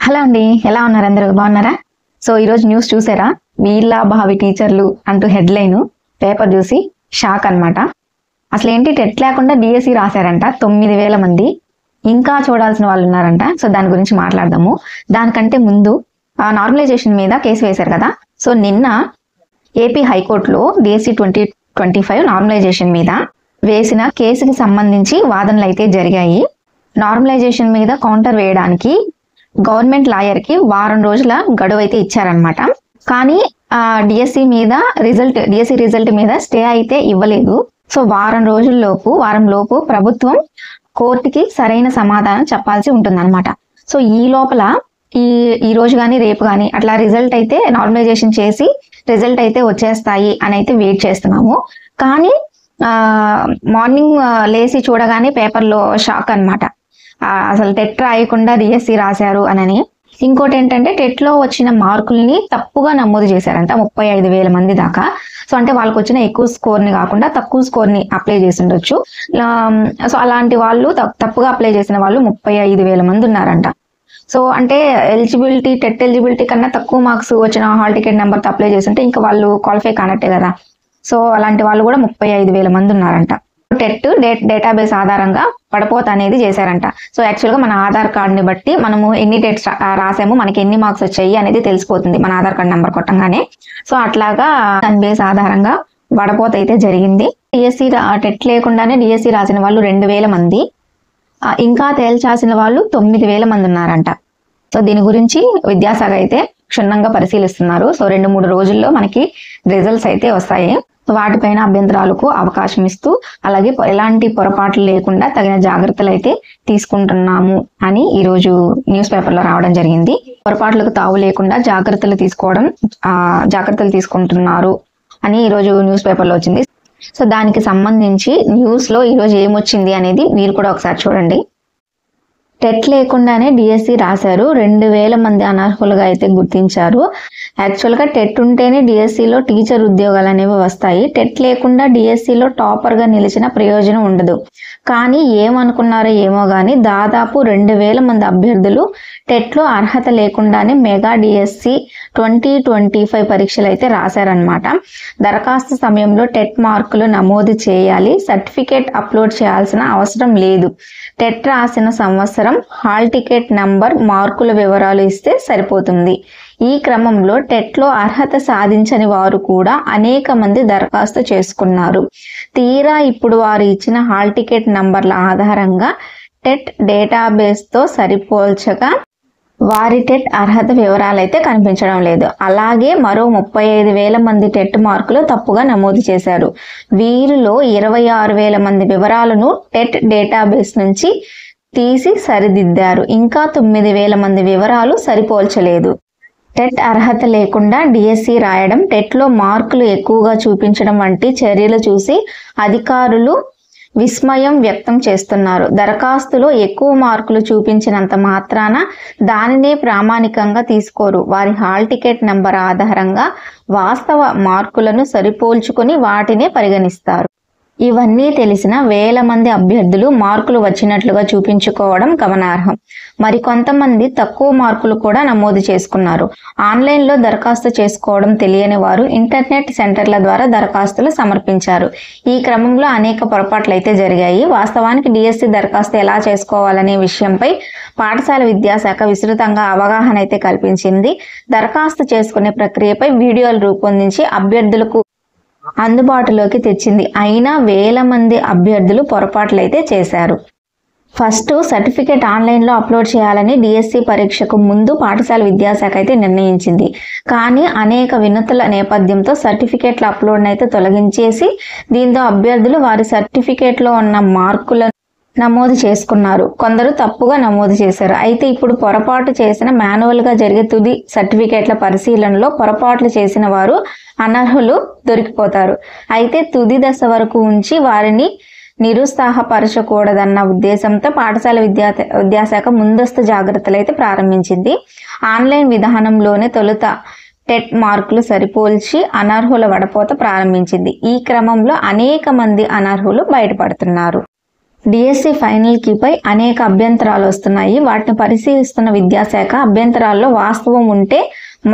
Hello అండి, ఎలా ఉన్నారు? అందరూ బాగున్నారా? సో ఈరోజు న్యూస్ చూసారా? వీళ్ళ భావి టీచర్లు అంటూ హెడ్లైన్ పేపర్ చూసి షాక్ అన్నమాట. అసలు ఏంటి, టెట్ లేకుండా డిఎస్సి రాశారంట 9,000 మంది. ఇంకా చూడాల్సిన వాళ్ళు ఉన్నారంట. సో దాని గురించి మాట్లాడదాము. దానికంటే ముందు నార్మలైజేషన్ మీద కేసు వేశారు కదా. సో నిన్న ఏపీ హైకోర్టులో డిఎస్సి 2025 నార్మలైజేషన్ మీద వేసిన కేసుకి సంబంధించి వాదనలు అయితే జరిగాయి. నార్మలైజేషన్ మీద కౌంటర్ వేయడానికి గవర్నమెంట్ లాయర్ కి వారం రోజుల గడువు అయితే ఇచ్చారనమాట. కానీ డిఎస్సి రిజల్ట్ మీద స్టే అయితే ఇవ్వలేదు. సో వారం లోపు ప్రభుత్వం కోర్టుకి సరైన సమాధానం చెప్పాల్సి ఉంటుందన్నమాట. సో ఈ లోపల ఈ రోజు కానీ రేపు కానీ అట్లా రిజల్ట్ అయితే నార్మలైజేషన్ చేసి రిజల్ట్ అయితే వచ్చేస్తాయి అని అయితే వెయిట్ చేస్తున్నాము. కానీ మార్నింగ్ లేసి చూడగానే పేపర్లో షాక్ అన్నమాట. అసలు టెట్ రాయకుండా డిఎస్సి రాశారు అని. ఇంకోటి ఏంటంటే టెట్ లో వచ్చిన మార్కుల్ని తప్పుగా నమోదు చేశారంట 35,000 మంది దాకా. సో అంటే వాళ్ళకి వచ్చిన ఎక్కువ స్కోర్ ని కాకుండా తక్కువ స్కోర్ ని అప్లై చేసి ఉండొచ్చు. సో అలాంటి వాళ్ళు తప్పుగా అప్లై చేసిన వాళ్ళు 35,000 మంది ఉన్నారంట. సో అంటే టెట్ ఎలిజిబిలిటీ కన్నా తక్కువ మార్క్స్ వచ్చిన హాల్ టికెట్ నెంబర్తో అప్లై చేస్తుంటే ఇంకా వాళ్ళు క్వాలిఫై కానట్టే కదా. సో అలాంటి వాళ్ళు కూడా 35,000 మంది ఉన్నారంట. టెట్ డేటాబేస్ ఆధారంగా పడపోత అనేది చేశారంట. సో యాక్చువల్గా మన ఆధార్ కార్డుని బట్టి మనము ఎన్ని టెట్స్ రాసాము, మనకి ఎన్ని మార్క్స్ వచ్చాయి అనేది తెలిసిపోతుంది మన ఆధార్ కార్డు నెంబర్ కొట్టంగానే. సో అట్లాగా దాని బేస్ ఆధారంగా వడపోత అయితే జరిగింది. డిఎస్సి టెట్ లేకుండానే డిఎస్సి రాసిన వాళ్ళు 2,000 మంది, ఇంకా తేల్చాల్సిన వాళ్ళు 9,000 మంది ఉన్నారంట. సో దీని గురించి విద్యాశాఖ అయితే క్షుణ్ణంగా పరిశీలిస్తున్నారు. సో 2-3 రోజుల్లో మనకి రిజల్ట్స్ అయితే వస్తాయి. వాటిపైన అభ్యంతరాలకు అవకాశం ఇస్తూ అలాగే ఎలాంటి పొరపాట్లు లేకుండా తగిన జాగ్రత్తలు అయితే తీసుకుంటున్నాము అని ఈరోజు న్యూస్ పేపర్లో రావడం జరిగింది. పొరపాట్లకు తావు లేకుండా జాగ్రత్తలు తీసుకుంటున్నారు అని ఈరోజు న్యూస్ పేపర్లో వచ్చింది. సో దానికి సంబంధించి న్యూస్ లో ఈరోజు ఏమొచ్చింది అనేది మీరు కూడా ఒకసారి చూడండి. టెట్ లేకుండానే డిఎస్సి రాశారు, 2,000 మంది అనర్హులుగా అయితే గుర్తించారు. యాక్చువల్గా టెట్ ఉంటేనే డిఎస్సిలో టీచర్ ఉద్యోగాలు అనేవి వస్తాయి. టెట్ లేకుండా డిఎస్సిలో టాపర్గా నిలిచిన ప్రయోజనం ఉండదు. కానీ ఏమనుకున్నారో ఏమో కానీ దాదాపు 2,000 మంది అభ్యర్థులు టెట్లో అర్హత లేకుండానే మెగా డిఎస్సి 2025 పరీక్షలు అయితే రాశారనమాట. దరఖాస్తు సమయంలో టెట్ మార్కులు నమోదు చేయాలి, సర్టిఫికేట్ అప్లోడ్ చేయాల్సిన అవసరం లేదు. టెట్ రాసిన సంవత్సరం హాల్ టికెట్ నంబర్ మార్కుల వివరాలు ఇస్తే సరిపోతుంది. ఈ క్రమంలో టెట్లో అర్హత సాధించని వారు కూడా అనేక మంది దరఖాస్తు చేసుకున్నారు. తీరా ఇప్పుడు వారు ఇచ్చిన హాల్ టికెట్ నంబర్ల ఆధారంగా టెట్ డేటాబేస్తో సరిపోల్చగా వారి టెట్ అర్హత వివరాలు అయితే కనిపించడం లేదు. అలాగే మరో 35,000 మంది టెట్ మార్కులు తప్పుగా నమోదు చేశారు. వీరిలో 26,000 మంది వివరాలను టెట్ డేటాబేస్ నుంచి తీసి సరిదిద్దారు. ఇంకా 9,000 మంది వివరాలు సరిపోల్చలేదు. టెట్ అర్హత లేకుండా డిఎస్సి రాయడం, టెట్లో మార్కులు ఎక్కువగా చూపించడం వంటి చర్యలు చూసి అధికారులు విస్మయం వ్యక్తం చేస్తున్నారు. దరఖాస్తులో ఎక్కువ మార్కులు చూపించినంత మాత్రాన దానినే ప్రామాణికంగా తీసుకోరు. వారి హాల్ టికెట్ నంబర్ ఆధారంగా వాస్తవ మార్కులను సరిపోల్చుకొని వాటినే పరిగణిస్తారు. ఇవన్నీ తెలిసిన 1,000 మంది అభ్యర్థులు మార్కులు వచ్చినట్లుగా చూపించుకోవడం గమనార్హం. మరి కొంతమంది తక్కువ మార్కులు కూడా నమోదు చేసుకున్నారు. ఆన్లైన్లో దరఖాస్తు చేసుకోవడం తెలియని వారు ఇంటర్నెట్ సెంటర్ల ద్వారా దరఖాస్తులు సమర్పించారు. ఈ క్రమంలో అనేక పొరపాట్లు అయితే జరిగాయి. వాస్తవానికి డిఎస్సి దరఖాస్తు ఎలా చేసుకోవాలనే విషయంపై పాఠశాల విద్యాశాఖ విస్తృతంగా అవగాహన అయితే కల్పించింది. దరఖాస్తు చేసుకునే ప్రక్రియపై వీడియోలు రూపొందించి అభ్యర్థులకు అందుబాటులోకి తెచ్చింది. అయినా 1,000 మంది అభ్యర్థులు పొరపాట్లు అయితే చేశారు. ఫస్ట్ సర్టిఫికేట్ ఆన్లైన్లో అప్లోడ్ చేయాలని డిఎస్సి పరీక్షకు ముందు పాఠశాల విద్యాశాఖ అయితే నిర్ణయించింది. కానీ అనేక వినతుల నేపథ్యంతో సర్టిఫికేట్ల అప్లోడ్ని అయితే తొలగించేసి దీంతో అభ్యర్థులు వారి సర్టిఫికేట్లో ఉన్న మార్కులను నమోదు చేసుకున్నారు. కొందరు తప్పుగా నమోదు చేశారు. అయితే ఇప్పుడు పొరపాటు చేసిన మాన్యువల్గా జరిగే తుది సర్టిఫికేట్ల పరిశీలనలో పొరపాట్లు చేసిన వారు అనర్హులు దొరికిపోతారు. అయితే తుది దశ వరకు ఉంచి వారిని నిరుత్సాహపరచకూడదన్న ఉద్దేశంతో పాఠశాల విద్యాశాఖ ముందస్తు జాగ్రత్తలు అయితే ప్రారంభించింది. ఆన్లైన్ విధానంలోనే తొలుత టెట్ మార్కులు సరిపోల్చి అనర్హుల వడపోత ప్రారంభించింది. ఈ క్రమంలో అనేక మంది అనర్హులు బయటపడుతున్నారు. డిఎస్సి ఫైనల్ కీపై అనేక అభ్యంతరాలు వస్తున్నాయి. వాటిని పరిశీలిస్తున్న విద్యాశాఖ అభ్యంతరాల్లో వాస్తవం ఉంటే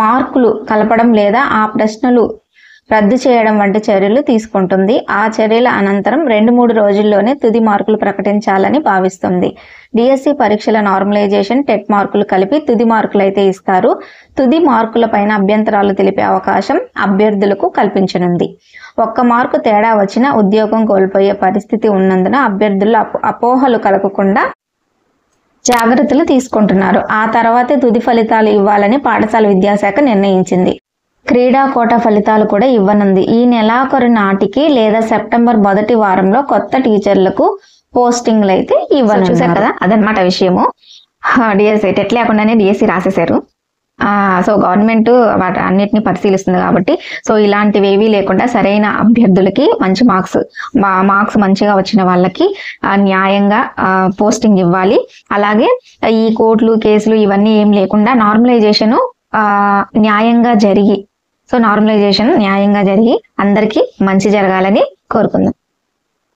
మార్కులు కలపడం లేదా ఆ ప్రశ్నలు రద్దు చేయడం వంటి చర్యలు తీసుకుంటుంది. ఆ చర్యల అనంతరం 2-3 రోజుల్లోనే తుది మార్కులు ప్రకటించాలని భావిస్తుంది. డిఎస్సి పరీక్షల నార్మలైజేషన్, టెట్ మార్కులు కలిపి తుది మార్కులు అయితే ఇస్తారు. తుది మార్కుల పైన అభ్యంతరాలు తెలిపే అవకాశం అభ్యర్థులకు కల్పించనుంది. 1 మార్కు తేడా వచ్చినా ఉద్యోగం కోల్పోయే పరిస్థితి ఉన్నందున అభ్యర్థులు అపోహలు కలగకుండా జాగ్రత్తలు తీసుకుంటున్నారు. ఆ తర్వాతే తుది ఫలితాలు ఇవ్వాలని పాఠశాల విద్యాశాఖ నిర్ణయించింది. క్రీడా కోటా ఫలితాలు కూడా ఇవ్వనుంది. ఈ నెలాఖరు నాటికి లేదా సెప్టెంబర్ మొదటి వారంలో కొత్త టీచర్లకు పోస్టింగ్లు అయితే ఇవ్వను. చూసారు కదా, అదనమాట విషయము. డిఎస్సి టెట్ లేకుండానే డిఎస్సి రాసేశారు. సో గవర్నమెంట్ వాటి అన్నిటిని పరిశీలిస్తుంది కాబట్టి సో ఇలాంటివి ఏవీ లేకుండా సరైన అభ్యర్థులకి మంచి మార్క్స్ మంచిగా వచ్చిన వాళ్ళకి న్యాయంగా పోస్టింగ్ ఇవ్వాలి. అలాగే ఈ కోర్టులు కేసులు ఇవన్నీ ఏం లేకుండా నార్మలైజేషన్ న్యాయంగా జరిగి అందరికీ మంచి జరగాలని కోరుకుందాం.